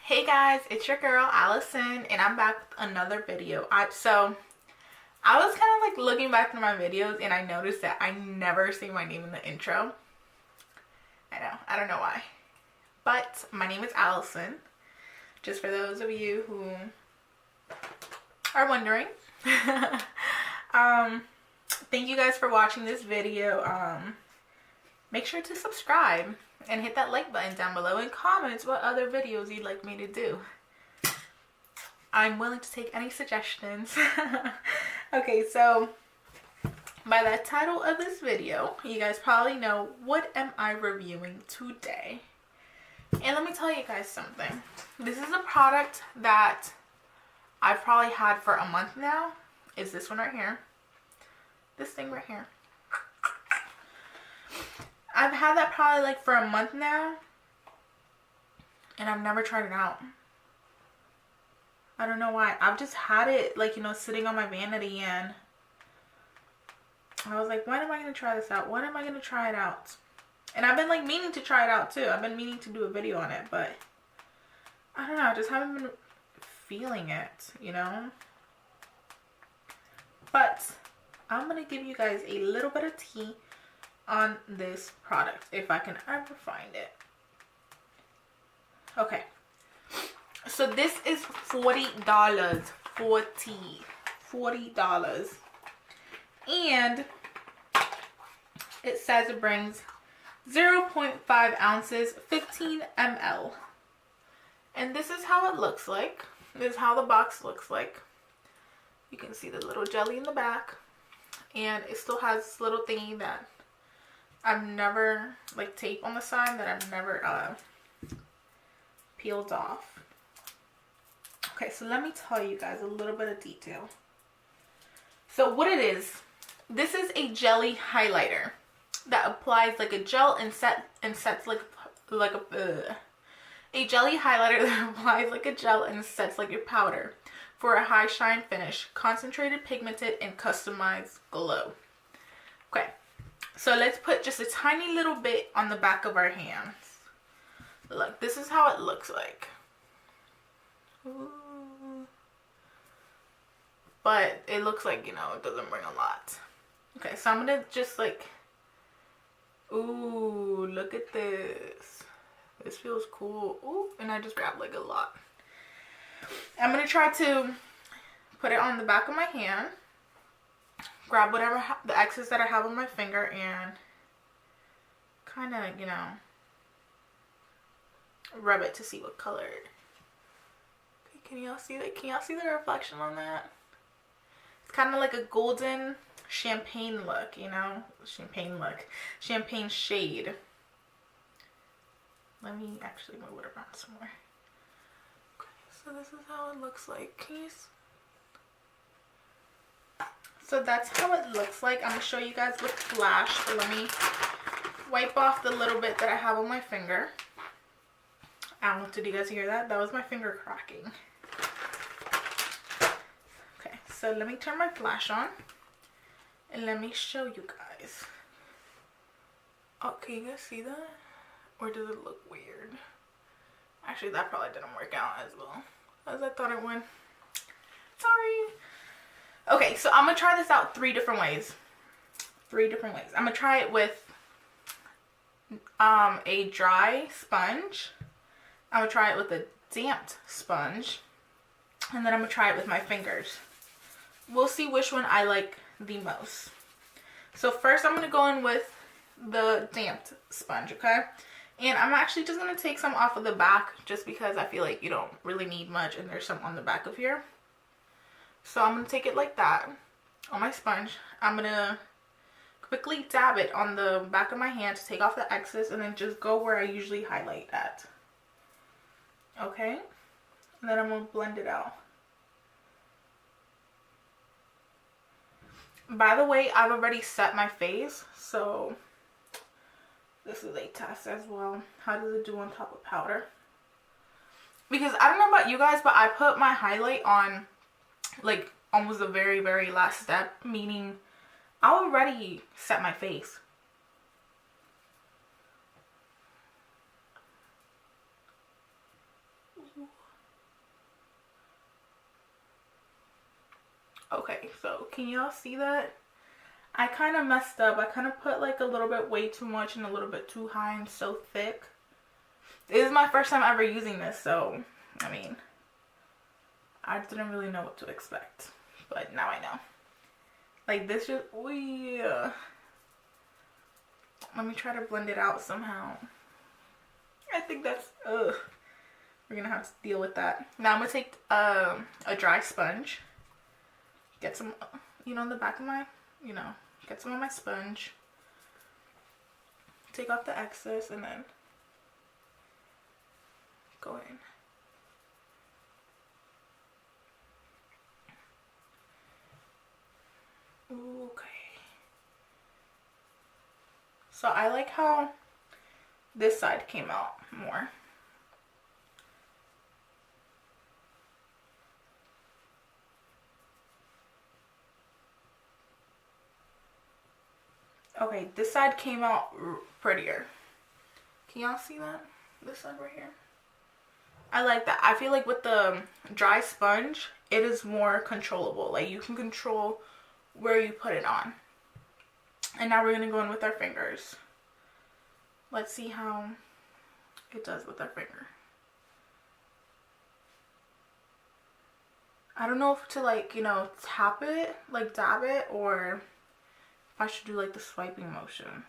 Hey guys, it's your girl Allison, and I'm back with another video. I was kind of like looking back to my videos, and I noticed that I never say my name in the intro. I don't know why, but my name is Allison. Just for those of you who are wondering. Thank you guys for watching this video. Make sure to subscribe and hit that like button down below and comment what other videos you'd like me to do. I'm willing to take any suggestions. Okay, so by the title of this video, you guys probably know what am I reviewing today. And let me tell you guys something. This is a product that I've probably had for a month now. Is this one right here. This thing right here. I've had that probably like for a month now, and I've never tried it out. I don't know why. I've just had it like, sitting on my vanity, and I was like, when am I going to try this out? When am I going to try it out? And I've been like meaning to try it out too. I've been meaning to do a video on it, but I don't know. I just haven't been feeling it, But I'm going to give you guys a little bit of tea on this product if I can ever find it. Okay, so this is $40. $40, and it says it brings 0.5 ounces, 15 ml, and this is how it looks like. This is how the box looks like. You can see the little jelly in the back, and it still has this little thingy that I've never, like tape on the side that I've never peeled off. Okay, so let me tell you guys a little bit of detail. So what it is, this is a jelly highlighter that applies like a gel and sets like a jelly highlighter that applies like a gel and sets like a powder for a high shine finish, concentrated, pigmented, and customized glow. Okay. So let's put just a tiny little bit on the back of our hands. Look, this is how it looks like. Ooh. But it looks like, it doesn't bring a lot. Okay, so I'm going to just like, ooh, look at this. This feels cool. Ooh, and I just grabbed like a lot. I'm going to try to put it on the back of my hand. Grab whatever the excess that I have on my finger and kind of, rub it to see what color. Okay, can y'all see that? Can y'all see the reflection on that? It's kind of like a golden champagne look, champagne shade. Let me actually move it around somewhere. Okay, so this is how it looks like. Can you see? So that's how it looks like. I'm going to show you guys with flash. So let me wipe off the little bit that I have on my finger. I don't know, did you guys hear that? That was my finger cracking. Okay, so let me turn my flash on. And let me show you guys. Oh, can you guys see that? Or does it look weird? Actually, that probably didn't work out as well as I thought it would. Sorry. Okay, so I'm going to try this out three different ways. I'm going to try it with a dry sponge. I'm going to try it with a damped sponge. And then I'm going to try it with my fingers. We'll see which one I like the most. So first I'm going to go in with the damped sponge, okay? And I'm actually just going to take some off of the back just because I feel like you don't really need much and there's some on the back of here. So I'm going to take it like that on my sponge. I'm going to quickly dab it on the back of my hand to take off the excess and then just go where I usually highlight at. Okay? And then I'm going to blend it out. By the way, I've already set my face, so this is a test as well. How does it do on top of powder? Because I don't know about you guys, but I put my highlight on like almost the very, very last step, meaning I already set my face. Okay, so can y'all see that? I kind of messed up. I kind of put like a little bit way too much and a little bit too high and so thick. This is my first time ever using this, so I mean, I didn't really know what to expect, but now I know. Like this just, let me try to blend it out somehow. I think that's, we're gonna have to deal with that. Now I'm gonna take a dry sponge, get some, in the back of my, get some of my sponge, take off the excess, and then go in. Okay. So I like how this side came out more. Okay, this side came out prettier. Can y'all see that? This side right here. I like that. I feel like with the dry sponge, it is more controllable. Like you can control where you put it on. And now we're going to go in with our fingers. Let's see how it does with our finger. I don't know if to like, tap it, like dab it, or if I should do like the swiping motion.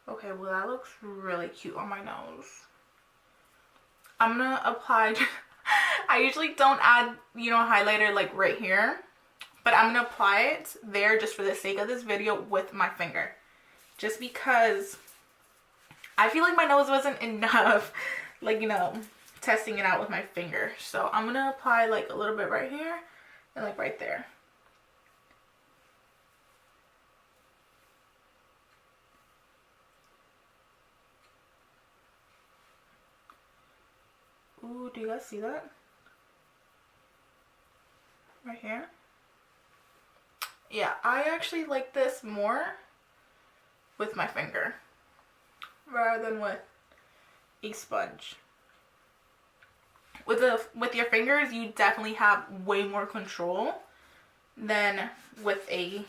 Okay, well that looks really cute on my nose. I'm gonna apply, I usually don't add, highlighter like right here, but I'm gonna apply it there just for the sake of this video with my finger. Just because I feel like my nose wasn't enough, like, testing it out with my finger. So I'm gonna apply like a little bit right here and like right there. Ooh, do you guys see that? Right here. Yeah, I actually like this more with my finger rather than with a sponge. With your fingers, you definitely have way more control than with a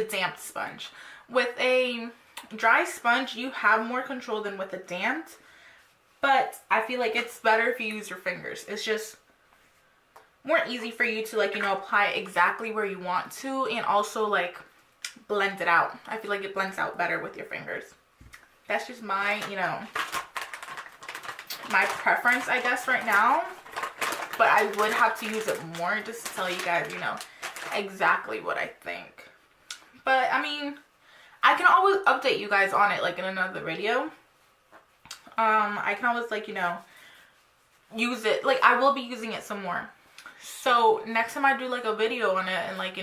damp sponge. With a dry sponge, you have more control than with a damped. But I feel like it's better if you use your fingers. It's just more easy for you to like, apply exactly where you want to, and also like blend it out. I feel like it blends out better with your fingers. That's just my, my preference, I guess, right now. But I would have to use it more just to tell you guys, exactly what I think. But I mean, I can always update you guys on it like in another video. I can always like, use it. Like I will be using it some more. So next time I do like a video on it and like,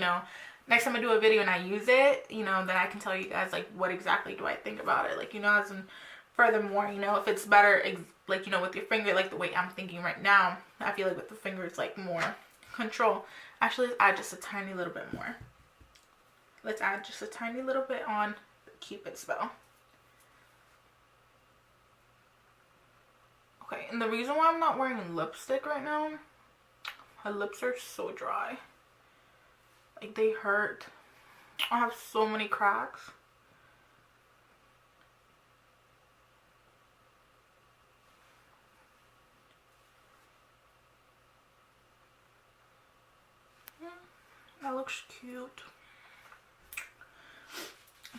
next time I do a video and I use it, then I can tell you guys like what exactly do I think about it. Like, as in furthermore, if it's better, like, with your finger, like the way I'm thinking right now, I feel like with the finger it's like more control. Actually, let's add just a tiny little bit more. Let's add just a tiny little bit on the Cupid spell. Okay, and the reason why I'm not wearing lipstick right now, my lips are so dry. Like, they hurt. I have so many cracks. That looks cute.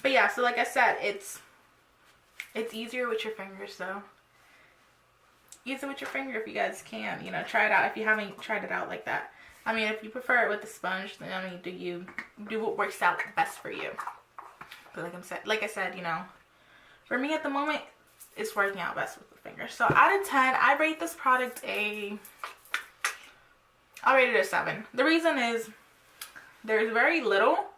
But yeah, so like I said, it's easier with your fingers though. Use it with your finger if you guys can, try it out if you haven't tried it out like that. I mean, if you prefer it with the sponge, then I mean, do what works out best for you. But like I said, for me at the moment, it's working out best with the finger. So out of 10, I rate this product I'll rate it a 7. The reason is there's very little.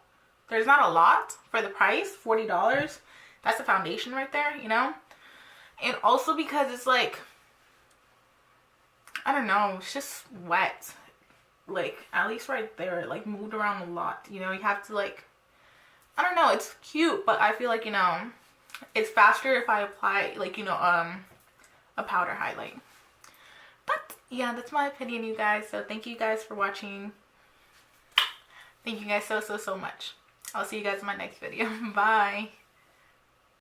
There's not a lot for the price, $40. That's a foundation right there, And also because it's like, I don't know, it's just wet. Like, at least right there, it like moved around a lot. You have to like, I don't know, it's cute, but I feel like, It's faster if I apply, like, you know, a powder highlight. But yeah, that's my opinion, you guys. So thank you guys for watching. Thank you guys so much. I'll see you guys in my next video. Bye.